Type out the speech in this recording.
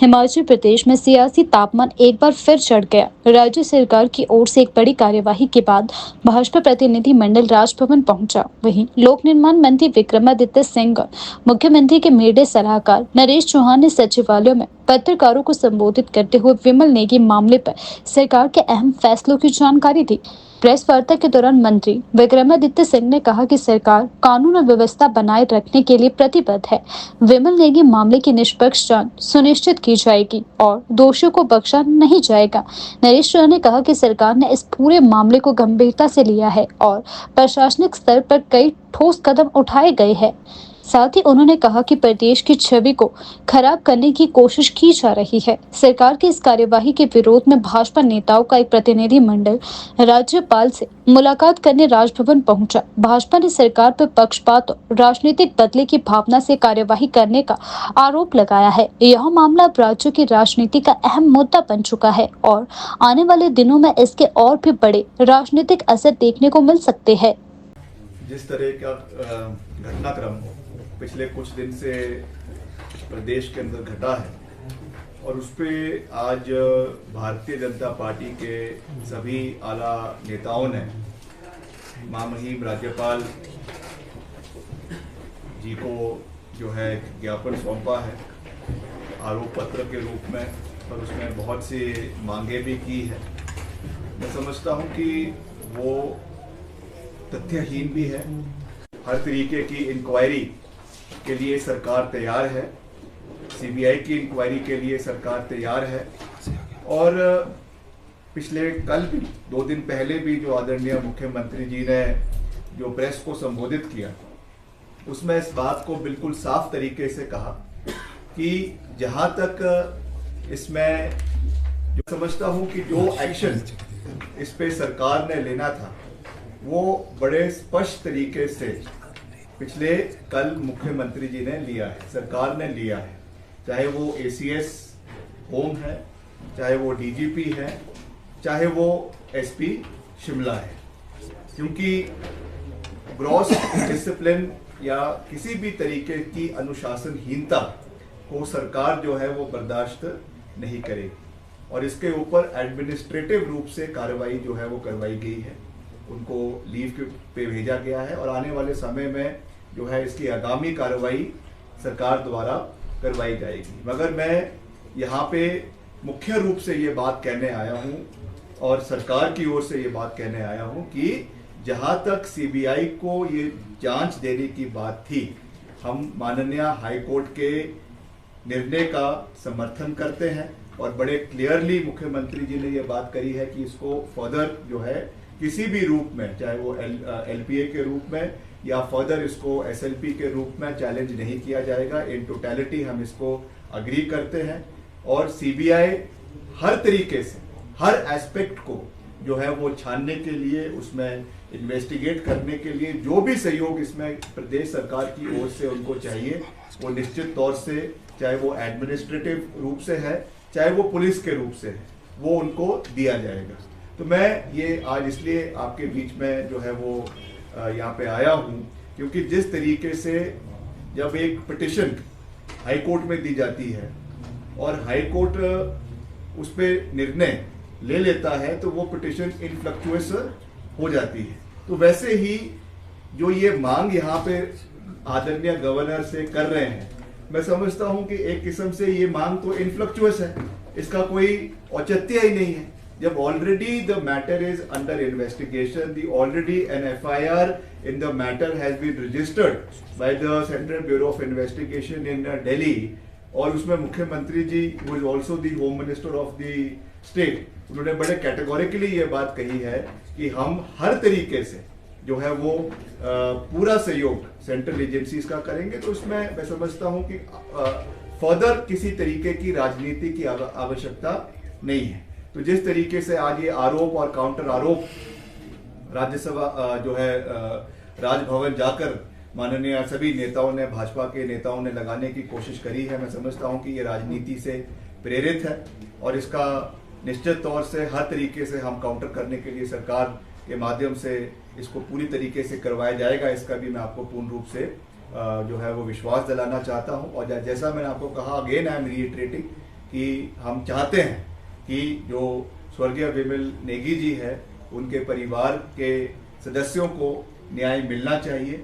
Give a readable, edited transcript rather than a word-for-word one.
हिमाचल प्रदेश में सियासी तापमान एक बार फिर चढ़ गया। राज्य सरकार की ओर से एक बड़ी कार्यवाही के बाद भाजपा प्रतिनिधि मंडल राजभवन पहुंचा। वहीं लोक निर्माण मंत्री विक्रमादित्य सिंह और मुख्यमंत्री के मीडिया सलाहकार नरेश चौहान ने सचिवालय में पत्रकारों को संबोधित करते हुए विमल नेगी मामले पर सरकार के अहम फैसलों की जानकारी दी। प्रेस वार्ता के दौरान मंत्री विक्रमादित्य सिंह ने कहा कि सरकार कानून और व्यवस्था बनाए रखने के लिए प्रतिबद्ध है। विमल नेगी मामले की निष्पक्ष जांच सुनिश्चित की जाएगी और दोषियों को बख्शा नहीं जाएगा। नरेश चौहान ने कहा कि सरकार ने इस पूरे मामले को गंभीरता से लिया है और प्रशासनिक स्तर पर कई ठोस कदम उठाए गए हैं। साथ ही उन्होंने कहा कि प्रदेश की छवि को खराब करने की कोशिश की जा रही है। सरकार की इस कार्यवाही के विरोध में भाजपा नेताओं का एक प्रतिनिधि मंडल राज्यपाल से मुलाकात करने राजभवन पहुंचा। भाजपा ने सरकार पर पक्षपात और राजनीतिक बदले की भावना से कार्यवाही करने का आरोप लगाया है। यह मामला अब राज्य की राजनीति का अहम मुद्दा बन चुका है और आने वाले दिनों में इसके और भी बड़े राजनीतिक असर देखने को मिल सकते हैं। जिस तरह का घटनाक्रम पिछले कुछ दिन से प्रदेश के अंदर घटा है और उस पर आज भारतीय जनता पार्टी के सभी आला नेताओं ने महामहिम राज्यपाल जी को जो है ज्ञापन सौंपा है आरोप पत्र के रूप में, और उसमें बहुत सी मांगे भी की है। मैं समझता हूं कि वो तथ्यहीन भी है। हर तरीके की इंक्वायरी के लिए सरकार तैयार है, सीबीआई की इंक्वायरी के लिए सरकार तैयार है। और पिछले कल भी 2 दिन पहले भी जो आदरणीय मुख्यमंत्री जी ने जो प्रेस को संबोधित किया, उसमें इस बात को बिल्कुल साफ तरीके से कहा कि जहां तक इसमें जो समझता हूं कि जो एक्शन इस पे सरकार ने लेना था वो बड़े स्पष्ट तरीके से पिछले कल मुख्यमंत्री जी ने लिया है, सरकार ने लिया है। चाहे वो एसीएस होम है, चाहे वो डीजीपी है, चाहे वो एसपी शिमला है, क्योंकि ग्रॉस डिसिप्लिन या किसी भी तरीके की अनुशासनहीनता को सरकार जो है वो बर्दाश्त नहीं करेगी और इसके ऊपर एडमिनिस्ट्रेटिव रूप से कार्रवाई जो है वो करवाई गई है। उनको लीव पे भेजा गया है और आने वाले समय में जो है इसकी आगामी कार्रवाई सरकार द्वारा करवाई जाएगी। मगर मैं यहाँ पे मुख्य रूप से ये बात कहने आया हूँ और सरकार की ओर से ये बात कहने आया हूँ कि जहाँ तक सीबीआई को ये जांच देने की बात थी, हम माननीय हाई कोर्ट के निर्णय का समर्थन करते हैं और बड़े क्लियरली मुख्यमंत्री जी ने ये बात करी है कि इसको फर्दर जो है किसी भी रूप में, चाहे वो एलपीए के रूप में या फर्दर इसको एसएलपी के रूप में चैलेंज नहीं किया जाएगा। इन टोटलिटी हम इसको अग्री करते हैं और सीबीआई हर तरीके से हर एस्पेक्ट को जो है वो छानने के लिए, उसमें इन्वेस्टिगेट करने के लिए जो भी सहयोग इसमें प्रदेश सरकार की ओर से उनको चाहिए, वो निश्चित तौर से, चाहे वो एडमिनिस्ट्रेटिव रूप से है, चाहे वो पुलिस के रूप से है, वो उनको दिया जाएगा। तो मैं ये आज इसलिए आपके बीच में जो है वो यहाँ पे आया हूँ क्योंकि जिस तरीके से जब एक पिटिशन हाई कोर्ट में दी जाती है और हाई कोर्ट उस पर निर्णय ले लेता है तो वो पिटिशन इनफ्लक्चुअस हो जाती है। तो वैसे ही जो ये मांग यहाँ पे आदरणीय गवर्नर से कर रहे हैं, मैं समझता हूँ कि एक किस्म से ये मांग तो इनफ्लक्चुअस है, इसका कोई औचित्य ही नहीं है। जब already the matter is under investigation, the already an FIR in the matter has been registered by the central bureau of investigation in Delhi, और उसमें मुख्यमंत्री ji who is also the home minister of the state, उन्होंने बड़े categorically ये बात कही है कि हम हर तरीके से जो है वो पूरा सहयोग सेंट्रल एजेंसीज का करेंगे। तो उसमें मैं समझता हूं कि फर्दर किसी तरीके की राजनीति की आवश्यकता नहीं है। तो जिस तरीके से आज ये आरोप और काउंटर आरोप राज्यसभा जो है राजभवन जाकर माननीय सभी नेताओं ने, भाजपा के नेताओं ने लगाने की कोशिश करी है, मैं समझता हूं कि ये राजनीति से प्रेरित है और इसका निश्चित तौर से हर तरीके से हम काउंटर करने के लिए सरकार के माध्यम से इसको पूरी तरीके से करवाया जाएगा। इसका भी मैं आपको पूर्ण रूप से जो है वो विश्वास दिलाना चाहता हूं। और जैसा मैंने आपको कहा, अगेन आई एम रीइटरेटिंग कि हम चाहते हैं कि जो स्वर्गीय विमल नेगी जी है उनके परिवार के सदस्यों को न्याय मिलना चाहिए।